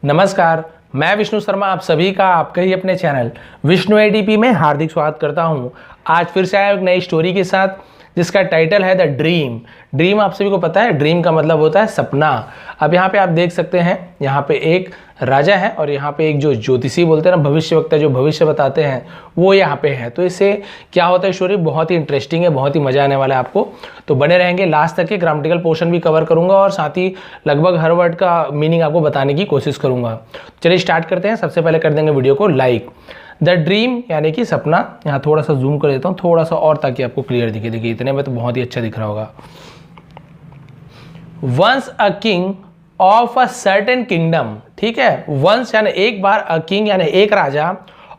नमस्कार, मैं विष्णु शर्मा आप सभी का आपके ही अपने चैनल विष्णु एडीपी में हार्दिक स्वागत करता हूं। आज फिर से आया एक नई स्टोरी के साथ जिसका टाइटल है द ड्रीम। ड्रीम आप सभी को पता है, ड्रीम का मतलब होता है सपना। अब यहाँ पे आप देख सकते हैं, यहाँ पे एक राजा है और यहाँ पे एक जो ज्योतिषी बोलते हैं ना, भविष्यवक्ता जो भविष्य बताते हैं, वो यहाँ पे है। तो इससे क्या होता है, स्टोरी बहुत ही इंटरेस्टिंग है, बहुत ही मजा आने वाला है आपको। तो बने रहेंगे लास्ट तक के। ग्रामेटिकल पोर्शन भी कवर करूंगा और साथ ही लगभग हर वर्ड का मीनिंग आपको बताने की कोशिश करूंगा। चलिए स्टार्ट करते हैं। सबसे पहले कर देंगे वीडियो को लाइक। द ड्रीम यानी कि सपना। यहाँ थोड़ा सा जूम कर देता हूँ थोड़ा सा और, ताकि आपको क्लियर दिखे। देखिए इतने में तो बहुत ही अच्छा दिख रहा होगा। Once a king of a certain kingdom, ठीक है। वंस यानी एक बार, अ किंग यानी एक राजा,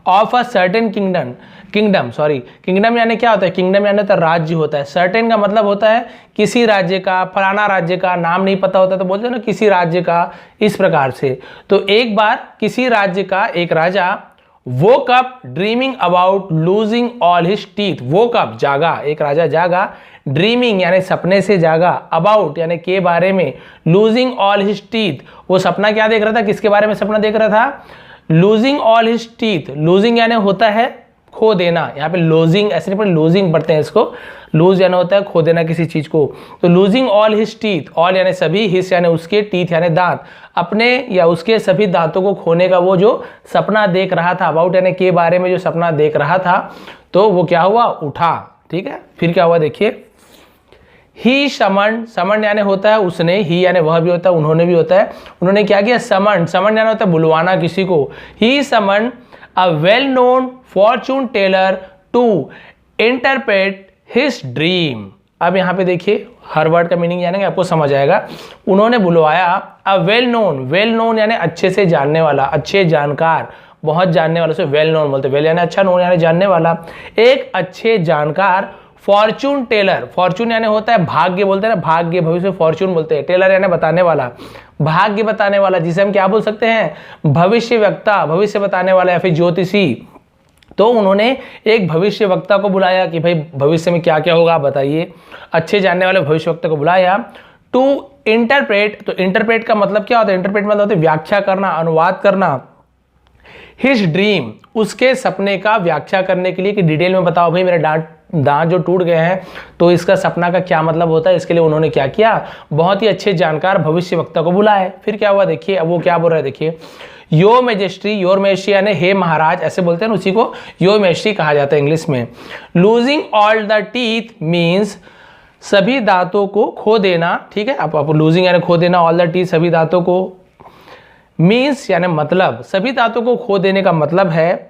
ऑफ अ सर्टेन किंगडम यानी क्या होता है, किंगडम यानी तो राज्य होता है। सर्टेन का मतलब होता है किसी राज्य का, फलाना राज्य का, नाम नहीं पता होता तो बोलते हैं ना किसी राज्य का, इस प्रकार से। तो एक बार किसी राज्य का एक राजा woke up dreaming about losing all his teeth. woke up जागा, एक राजा जागा, ड्रीमिंग यानी सपने से जागा, अबाउट यानी के बारे में, लूजिंग ऑल हिज टीथ वो सपना क्या देख रहा था, किसके बारे में सपना देख रहा था, losing all his teeth. Losing यानी होता है खो देना, यहाँ पे लूजिंग ऐसे नहीं पढ़ते, लूजिंग पढ़ते हैं इसको। लूज यानी होता है खो देना किसी चीज को। तो losing all his teeth, all यानी सभी, हिज यानी उसके, टीथ यानी दांत, अपने या उसके सभी दांतों को खोने का वो जो सपना देख रहा था। अबाउट यानी के बारे में जो सपना देख रहा था, तो वो क्या हुआ, उठा। ठीक है, फिर क्या हुआ देखिए। ही समन, समन यानी होता है उसने, ही यानी वह भी होता है, उन्होंने भी होता है। उन्होंने क्या किया, समन, समन यानी होता है बुलवाना किसी को। He summon a well known fortune teller to interpret his dream. अब यहाँ पे देखिए हर वर्ड का मीनिंग जानेंगे, आपको समझ आएगा। उन्होंने बुलवाया अ वेल नोन, वेल नोन यानी अच्छे से जानने वाला, अच्छे जानकार, बहुत जानने वाला से वेल नोन बोलते हैं। वेल यानी अच्छा, नोन यानी जानने वाला, एक अच्छे जानकार फॉर्चून टेलर। फॉर्चून यानी होता है भाग्य बोलते हैं ना, भाग्य भविष्य फॉर्चून बोलते हैं। टेलर यानी बताने वाला, भाग्य बताने वाला, जिसे हम क्या बोल सकते हैं, भविष्य वक्ता, भविष्य बताने वाला या फिर ज्योतिषी। तो उन्होंने एक भविष्य वक्ता को बुलाया कि भाई भविष्य में क्या क्या होगा आप बताइए। अच्छे जानने वाले भविष्य वक्ता को बुलाया टू इंटरप्रेट। तो इंटरप्रेट का मतलब क्या होता है, इंटरप्रेट मतलब होता है व्याख्या करना, अनुवाद करना। हिज ड्रीम, उसके सपने का व्याख्या करने के लिए कि डिटेल में बताओ भाई मेरे दांत जो टूट गए हैं तो इसका सपना का क्या मतलब होता है। इसके लिए उन्होंने क्या किया, बहुत ही अच्छे जानकार भविष्य वक्ता को बुलाए। फिर क्या हुआ देखिए, अब वो क्या बोल रहा है देखिए। योर मेजेस्ट्री, योर मेजेस्ट्री यानी हे महाराज, ऐसे बोलते हैं, उसी को योर मेजेस्ट्री कहा जाता है इंग्लिश में। Losing all the teeth means सभी दांतों को खो देना। ठीक है, आप लूजिंग यानी खो देना, ऑल द टीथ सभी दांतों को, मीन्स यानी मतलब, सभी दांतों को खो देने का मतलब है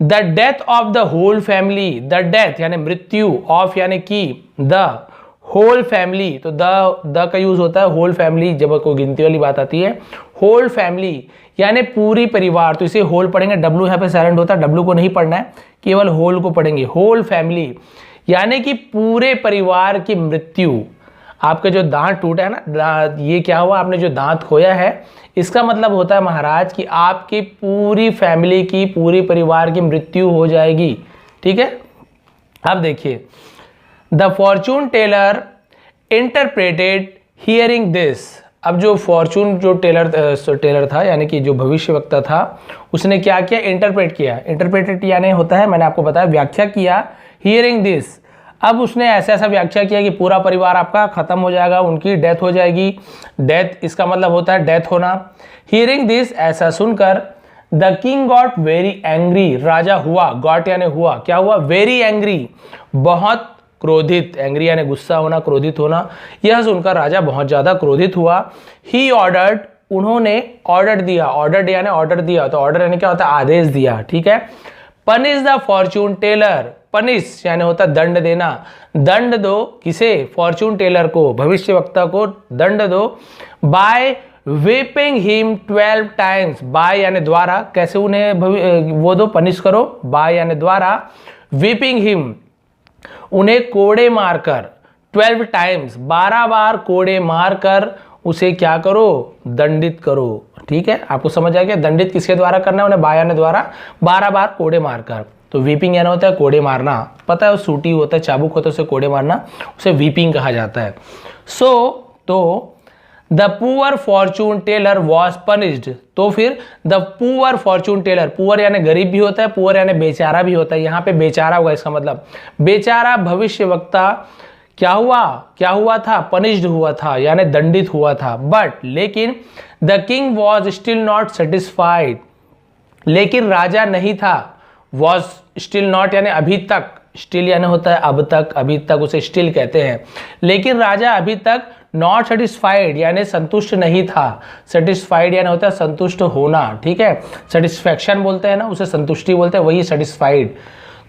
the death of the whole family. The death यानी मृत्यु, ऑफ यानी की, द होल फैमिली, तो द का यूज होता है होल फैमिली जब कोई गिनती वाली बात आती है। होल फैमिली यानी पूरी परिवार, तो इसे होल पढ़ेंगे, डब्लू यहाँ पे साइलेंट होता है, डब्लू को नहीं पढ़ना है, केवल होल को पढ़ेंगे। होल फैमिली यानी कि पूरे परिवार की मृत्यु। आपके जो दांत टूटा है ना, ये क्या हुआ, आपने जो दांत खोया है, इसका मतलब होता है महाराज कि आपकी पूरी फैमिली की, पूरी परिवार की मृत्यु हो जाएगी। ठीक है, अब देखिए। The fortune teller interpreted hearing this. अब जो फॉर्चून जो टेलर था यानी कि जो भविष्य वक्ता था, उसने क्या किया, इंटरप्रेट किया। इंटरप्रेटेड यानी होता है, मैंने आपको बताया, व्याख्या किया। हियरिंग दिस, अब उसने ऐसा ऐसा व्याख्या किया कि पूरा परिवार आपका खत्म हो जाएगा, उनकी डेथ हो जाएगी। डेथ इसका मतलब होता है डेथ होना। हियरिंग दिस, ऐसा सुनकर, the king got very angry, राजा हुआ, गॉट यानी हुआ, क्या हुआ, वेरी एंग्री, बहुत क्रोधित। एंग्री यानी गुस्सा होना, क्रोधित होना। यह सुनकर राजा बहुत ज्यादा क्रोधित हुआ। ही ऑर्डर्ड, उन्होंने ऑर्डर दिया, ऑर्डर यानी ऑर्डर दिया, तो ऑर्डर यानी क्या होता है, आदेश दिया। ठीक है, punish the fortune teller, punish यानी होता है दंड देना, दंड दो किसे, फॉर्चून टेलर को, भविष्य वक्ता को दंड दो। By whipping him 12 times, by यानी द्वारा, कैसे उन्हें वो दो, पनिश करो, बाय यानी द्वारा, whipping him उन्हें कोड़े मारकर, 12 टाइम्स 12 बार कोड़े मारकर उसे क्या करो, दंडित करो। ठीक है, आपको समझ आ गया, दंडित किसके द्वारा करना है, उन्हें बाय यानी द्वारा 12 बार कोड़े मारकर। तो वीपिंग यानी होता है कोड़े मारना, पता है, सूटी होता है, चाबुक होता है, उसे कोड़े मारना, उसे वीपिंग कहा जाता है। तो the poor fortune teller was punished. तो फिर the poor fortune teller, poor यानी गरीब भी होता है, पुअर यानी बेचारा भी होता है, यहाँ पे बेचारा होगा, इसका मतलब बेचारा भविष्यवक्ता क्या हुआ था, पनिश्ड हुआ था यानी दंडित हुआ था। बट लेकिन the king was still not satisfied, लेकिन राजा नहीं था, वॉज स्टिल नॉट यानी अभी तक, स्टिल यानी होता है अब तक, अभी तक उसे स्टिल कहते हैं, लेकिन राजा अभी तक नॉट सेटिस्फाइड यानी संतुष्ट नहीं था। सेटिस्फाइड यानी होता है संतुष्ट होना, ठीक है, सेटिस्फैक्शन बोलते हैं ना, उसे संतुष्टि बोलते हैं, वही सेटिस्फाइड।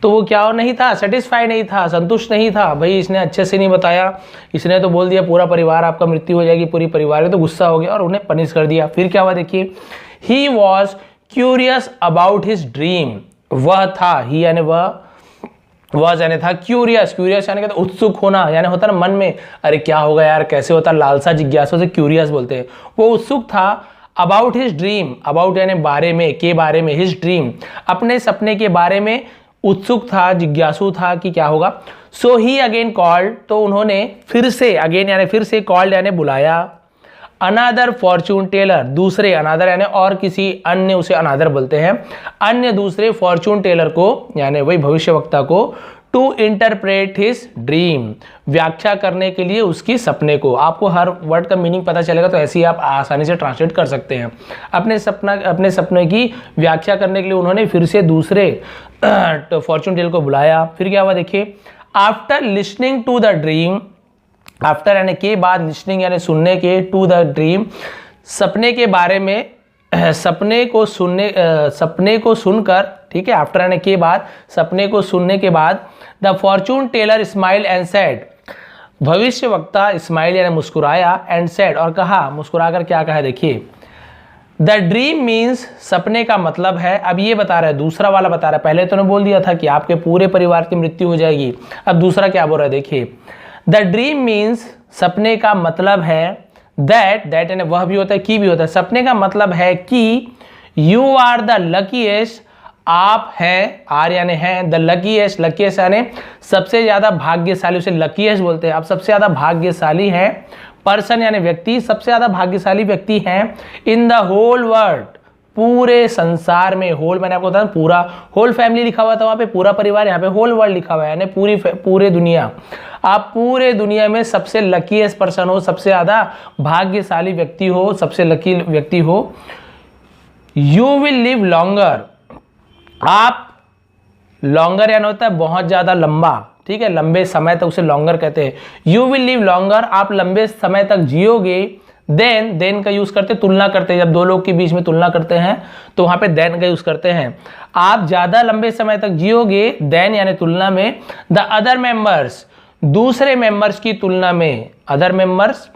तो वो क्या नहीं था, सेटिस्फाइड नहीं था, संतुष्ट नहीं था। भाई इसने अच्छे से नहीं बताया, इसने तो बोल दिया पूरा परिवार आपका मृत्यु हो जाएगी, पूरी परिवार में तो गुस्सा हो गया और उन्हें पनिश कर दिया। फिर क्या हुआ देखिए, he was curious about his dream, वह था, ही यानी वह यानी था, क्यूरियस, क्यूरियस यानी कहते उत्सुक होना, यानी होता ना मन में अरे क्या होगा यार, कैसे होता, लालसा जिज्ञासा से क्यूरियस बोलते हैं। वो उत्सुक था अबाउट हिज ड्रीम, अबाउट यानी बारे में, के बारे में, हिज ड्रीम अपने सपने के बारे में उत्सुक था, जिज्ञासु था कि क्या होगा। सो ही अगेन कॉल्ड, तो उन्होंने फिर से, अगेन यानी फिर से, कॉल्ड यानी बुलाया, अनादर फॉर्चून टेलर, दूसरे, अनादर यानी और किसी अन्य, उसे अनादर बोलते हैं, अन्य दूसरे फॉर्चून टेलर को यानी वही भविष्यवक्ता को, टू इंटरप्रेट हिज ड्रीम, व्याख्या करने के लिए उसकी सपने को। आपको हर वर्ड का मीनिंग पता चलेगा तो ऐसे ही आप आसानी से ट्रांसलेट कर सकते हैं। अपने सपने की व्याख्या करने के लिए उन्होंने फिर से दूसरे फॉर्चून टेलर को बुलाया। फिर क्या हुआ देखिए, after listening to the dream, after यानी के बाद, लिसनिंग यानी सुनने के, टू द ड्रीम सपने के बारे में, सपने को सुनकर, ठीक है, आफ्टर यानी के बाद, सपने को सुनने के बाद, the fortune teller smile and said, भविष्यवक्ता स्माइल यानी मुस्कुराया, एंड सेड और कहा, मुस्कुराकर क्या कहा देखिए, द ड्रीम मीन्स, सपने का मतलब है, अब ये बता रहा है, दूसरा वाला बता रहा है, पहले तो ने बोल दिया था कि आपके पूरे परिवार की मृत्यु हो जाएगी, अब दूसरा क्या बोल रहा है देखिए, द ड्रीम मीन्स, सपने का मतलब है, दैट यानी वह भी होता है, की भी होता है, सपने का मतलब है कि यू आर द लकीएस्ट, आप हैं, आर यानी हैं, द लकीएस्ट, लकीएस्ट यानी सबसे ज्यादा भाग्यशाली, उसे लकीएस्ट बोलते हैं, आप सबसे ज्यादा भाग्यशाली हैं, पर्सन यानी व्यक्ति, सबसे ज्यादा भाग्यशाली व्यक्ति हैं, इन द होल वर्ल्ड, पूरे संसार में, होल मैंने आपको बताया पूरा, होल फैमिली लिखा हुआ था वहां पे, पूरा परिवार, यहाँ पे होल वर्ल्ड लिखा हुआ है यानी पूरे दुनिया, आप पूरे दुनिया में सबसे लकीएस्ट पर्सन हो, सबसे ज्यादा भाग्यशाली व्यक्ति हो, सबसे लकी व्यक्ति हो। यू विल लिव लॉन्गर, आप, लॉन्गर यानी होता है बहुत ज्यादा लंबा, ठीक है, लंबे समय तक उसे लॉन्गर कहते हैं। यू विल लिव लॉन्गर, आप लंबे समय तक जियोगे। देन का यूज करते, तुलना करते हैं, जब दो लोग के बीच में तुलना करते हैं तो वहां पे देन का यूज करते हैं। आप ज्यादा लंबे समय तक जियोगे, देन यानी तुलना में, द अदर मेंबर्स, दूसरे मेंबर्स की तुलना में, other members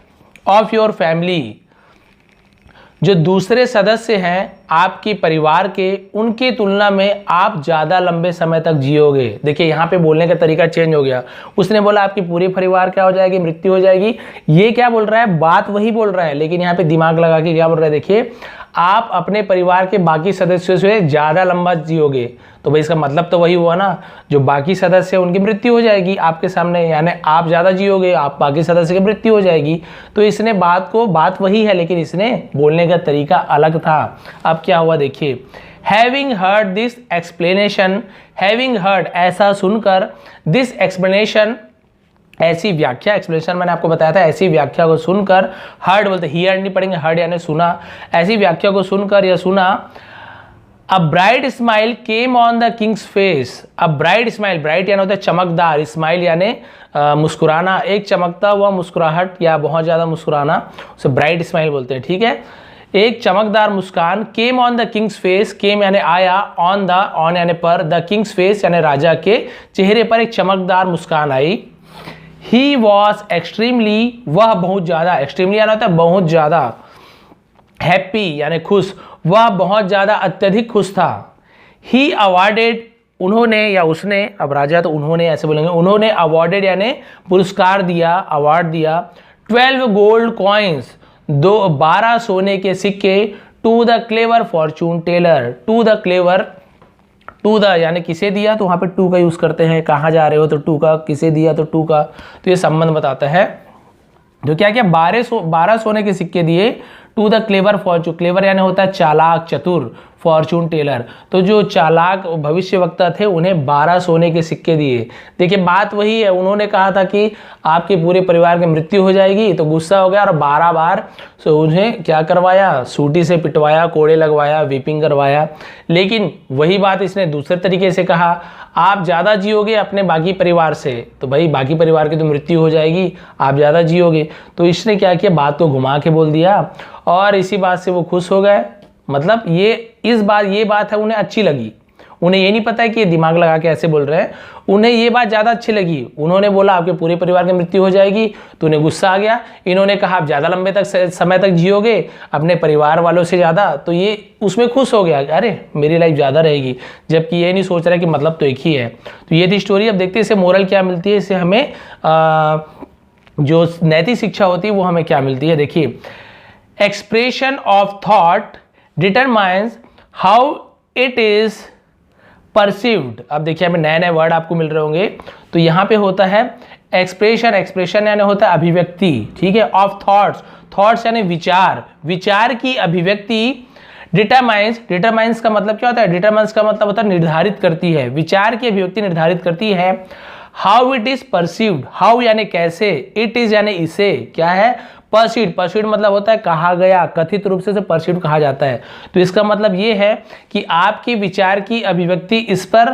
of your family, जो दूसरे सदस्य हैं आपके परिवार के, उनकी तुलना में आप ज़्यादा लंबे समय तक जियोगे। देखिए यहाँ पे बोलने का तरीका चेंज हो गया, उसने बोला आपकी पूरी परिवार क्या हो जाएगी, मृत्यु हो जाएगी, ये क्या बोल रहा है, बात वही बोल रहा है, लेकिन यहाँ पे दिमाग लगा के क्या बोल रहा है देखिए, आप अपने परिवार के बाकी सदस्यों से ज़्यादा लंबा जियोगे। तो भाई इसका मतलब तो वही हुआ ना, जो बाकी सदस्य उनकी मृत्यु हो जाएगी आपके सामने, यानी आप ज़्यादा जियोगे, आप बाकी सदस्य की मृत्यु हो जाएगी। तो इसने बात वही है, लेकिन इसने बोलने का तरीका अलग था। अब क्या हुआ देखिए, having heard this explanation, having heard ऐसा सुनकर, दिस एक्सप्लेनेशन ऐसी व्याख्या, एक्सप्लेनेशन मैंने आपको बताया था, ऐसी व्याख्या को सुनकर, हर्ड बोलते, हियर नहीं पढ़ेंगे, हर्ड यानी सुना, ऐसी व्याख्या को सुनकर या सुना, a bright smile came on the king's face, a bright smile, bright यानी होता है चमकदार, स्माइल यानी मुस्कुराना, एक चमकता हुआ मुस्कुराहट या बहुत ज़्यादा मुस्कुराना, उसे ब्राइट स्माइल बोलते हैं, ठीक है, एक चमकदार मुस्कान, came on the king's face, came यानी आया, ऑन यानी पर, द किंग्स फेस यानी राजा के चेहरे पर एक चमकदार मुस्कान आई। ही वॉज एक्सट्रीमली, वह बहुत ज़्यादा, एक्सट्रीमली यानी होता है बहुत ज़्यादा, हैप्पी यानी खुश, वह बहुत ज़्यादा अत्यधिक खुश था। ही अवार्डेड, उन्होंने या उसने, अब राजा तो उन्होंने ऐसे बोलेंगे, उन्होंने अवार्डेड यानी पुरस्कार दिया, अवार्ड दिया, 12 गोल्ड कॉइन्स, 12 सोने के सिक्के, to the clever fortune teller, to the clever, to the यानी किसे दिया, तो वहाँ पे टू का यूज़ करते हैं, कहाँ जा रहे हो तो टू का, किसे दिया तो टू का, तो ये संबंध बताता है। तो क्या क्या 12 सोने के सिक्के दिए to the clever fortune. Clever यानी होता है चालाक, चतुर, फॉर्चून टेलर। तो जो चालाक भविष्यवक्ता थे उन्हें 12 सोने के सिक्के दिए। देखिए बात वही है, उन्होंने कहा था कि आपके पूरे परिवार की मृत्यु हो जाएगी, तो गुस्सा हो गया और 12 बार उन्हें क्या करवाया, सूटी से पिटवाया, कोड़े लगवाया, वीपिंग करवाया। लेकिन वही बात इसने दूसरे तरीके से कहा, आप ज़्यादा जियोगे अपने बाकी परिवार से, तो भाई बाकी परिवार की तो मृत्यु हो जाएगी, आप ज़्यादा जियोगे। तो इसने क्या किया, बात को घुमा के बोल दिया और इसी बात से वो खुश हो गए। मतलब ये बात है उन्हें अच्छी लगी। उन्हें ये नहीं पता है कि ये दिमाग लगा के ऐसे बोल रहे हैं, उन्हें ये बात ज़्यादा अच्छी लगी। उन्होंने बोला आपके पूरे परिवार की मृत्यु हो जाएगी, तो उन्हें गुस्सा आ गया। इन्होंने कहा आप ज़्यादा लंबे तक समय तक जियोगे अपने परिवार वालों से ज़्यादा, तो ये उसमें खुश हो गया, अरे मेरी लाइफ ज़्यादा रहेगी। जबकि ये नहीं सोच रहा कि मतलब तो एक ही है। तो ये थी स्टोरी। अब देखते हैं इससे मोरल क्या मिलती है, इससे हमें जो नैतिक शिक्षा होती है वो हमें क्या मिलती है। देखिए, expression of thought determines how it is perceived. अब देखिए हमें नए नए वर्ड आपको मिल रहे होंगे। तो यहाँ पे होता है एक्सप्रेशन यानी होता है अभिव्यक्ति, ठीक है, ऑफ थॉट्स यानी विचार की अभिव्यक्ति। डिटरमाइंस का मतलब क्या होता है, डिटरमाइंस का मतलब होता है निर्धारित करती है, विचार की अभिव्यक्ति निर्धारित करती है। How it is perceived, how यानी कैसे, इट इज यानी इसे क्या है, परसीव्ड मतलब होता है कहा गया, कथित रूप से परसीव्ड कहा जाता है। तो इसका मतलब ये है कि आपके विचार की अभिव्यक्ति इस पर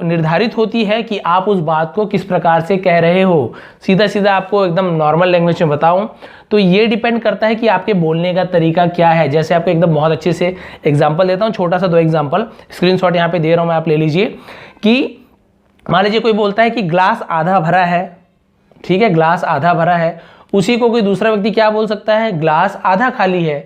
निर्धारित होती है कि आप उस बात को किस प्रकार से कह रहे हो। सीधा सीधा आपको एकदम नॉर्मल लैंग्वेज में बताऊं तो ये डिपेंड करता है कि आपके बोलने का तरीका क्या है। जैसे आपको एकदम बहुत अच्छे से एग्जाम्पल देता हूँ, छोटा सा 2 एग्जाम्पल स्क्रीनशॉट यहाँ पे दे रहा हूँ मैं, आप ले लीजिए। कि मान लीजिए कोई बोलता है कि ग्लास आधा भरा है, ठीक है, ग्लास आधा भरा है। उसी को कोई दूसरा व्यक्ति क्या बोल सकता है, ग्लास आधा खाली है।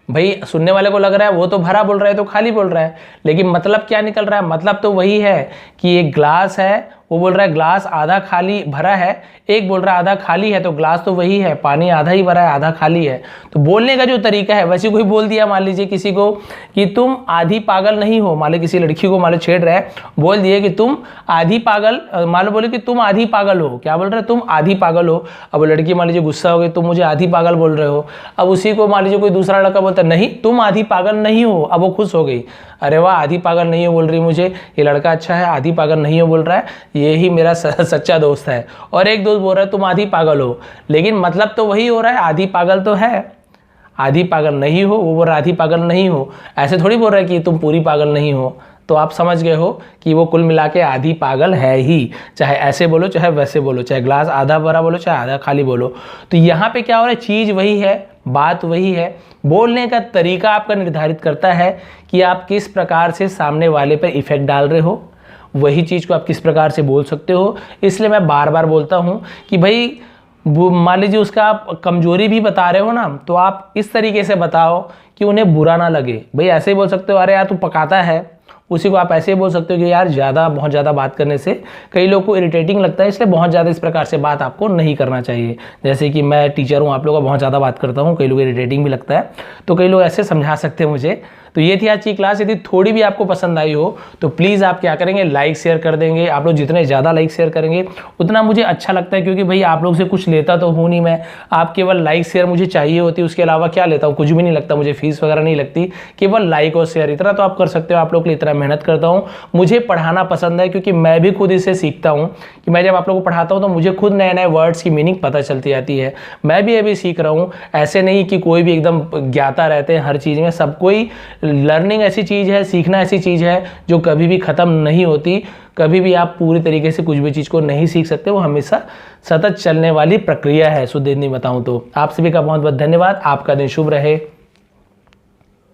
भाई सुनने वाले को लग रहा है वो तो भरा बोल रहा है तो खाली बोल रहा है, लेकिन मतलब क्या निकल रहा है, मतलब तो वही है कि एक ग्लास है, वो बोल रहा है ग्लास आधा खाली भरा है, एक बोल रहा है आधा खाली है, तो ग्लास तो वही है, पानी आधा ही भरा है आधा खाली है। तो बोलने का जो तरीका है, वैसे कोई बोल दिया मान लीजिए किसी को कि तुम आधी पागल नहीं हो, मान लो किसी लड़की को मान लो छेड़ रहा है, बोल दिए कि तुम आधी पागल, मान लो बोले कि तुम आधी पागल हो, क्या बोल रहे हो, तुम आधी पागल हो। अब लड़की मान लीजिए गुस्सा हो गई, तुम मुझे आधी पागल बोल रहे हो। अब उसी को मान लीजिए कोई दूसरा लड़का बोलता है नहीं तुम आधी पागल नहीं हो, अब वो खुश हो गई, अरे वाह आधी पागल नहीं हो बोल रही मुझे, ये लड़का अच्छा है, आधी पागल नहीं हो बोल रहा है, ये ही मेरा सच्चा दोस्त है। और एक दोस्त बोल रहा है तुम आधी पागल हो, लेकिन मतलब तो वही हो रहा है, आधी पागल तो है, आधी पागल नहीं हो, वो बोल रहा है आधी पागल नहीं हो। ऐसे थोड़ी बोल रहा है कि तुम पूरी पागल नहीं हो। तो आप समझ गए हो कि वो कुल मिला के आधी पागल है ही, चाहे ऐसे बोलो चाहे वैसे बोलो, चाहे ग्लास आधा भरा बोलो चाहे आधा खाली बोलो। तो यहाँ पे क्या हो रहा है, चीज़ वही है, बात वही है, बोलने का तरीका आपका निर्धारित करता है कि आप किस प्रकार से सामने वाले पर इफेक्ट डाल रहे हो, वही चीज़ को आप किस प्रकार से बोल सकते हो। इसलिए मैं बार बार बोलता हूँ कि भाई मान लीजिए उसका आप कमजोरी भी बता रहे हो ना, तो आप इस तरीके से बताओ कि उन्हें बुरा ना लगे। भाई ऐसे ही बोल सकते हो अरे यार तू पकाता है, उसी को आप ऐसे ही बोल सकते हो कि यार बहुत ज़्यादा बात करने से कई लोग को इरिटेटिंग लगता है, इसलिए बहुत ज़्यादा इस प्रकार से बात आपको नहीं करना चाहिए। जैसे कि मैं टीचर हूँ, आप लोगों का बहुत ज़्यादा बात करता हूँ, कई लोग इरिटेटिंग भी लगता है, तो कई लोग ऐसे समझा सकते हैं मुझे। तो ये थी आज की क्लास। यदि थोड़ी भी आपको पसंद आई हो तो प्लीज़ आप क्या करेंगे, लाइक शेयर कर देंगे। आप लोग जितने ज़्यादा लाइक शेयर करेंगे उतना मुझे अच्छा लगता है, क्योंकि भाई आप लोग से कुछ लेता तो हूँ नहीं मैं, आप केवल लाइक शेयर मुझे चाहिए होती है, उसके अलावा क्या लेता हूँ, कुछ भी नहीं लगता मुझे, फीस वगैरह नहीं लगती, केवल लाइक और शेयर, इतना तो आप कर सकते हो। आप लोग के लिए इतना मेहनत करता हूँ, मुझे पढ़ाना पसंद है, क्योंकि मैं भी खुद इसे सीखता हूँ कि मैं जब आप लोगों को पढ़ाता हूँ तो मुझे खुद नए नए वर्ड्स की मीनिंग पता चलती जाती है। मैं भी अभी सीख रहा हूँ, ऐसे नहीं कि कोई भी एकदम ज्ञाता रहते हैं हर चीज़ में, सब कोई लर्निंग ऐसी चीज़ है, सीखना ऐसी चीज़ है जो कभी भी ख़त्म नहीं होती। कभी भी आप पूरी तरीके से कुछ भी चीज़ को नहीं सीख सकते, वो हमेशा सतत चलने वाली प्रक्रिया है। शुद्ध हिंदी बताऊं तो आप सभी का बहुत बहुत धन्यवाद। आपका दिन शुभ रहे।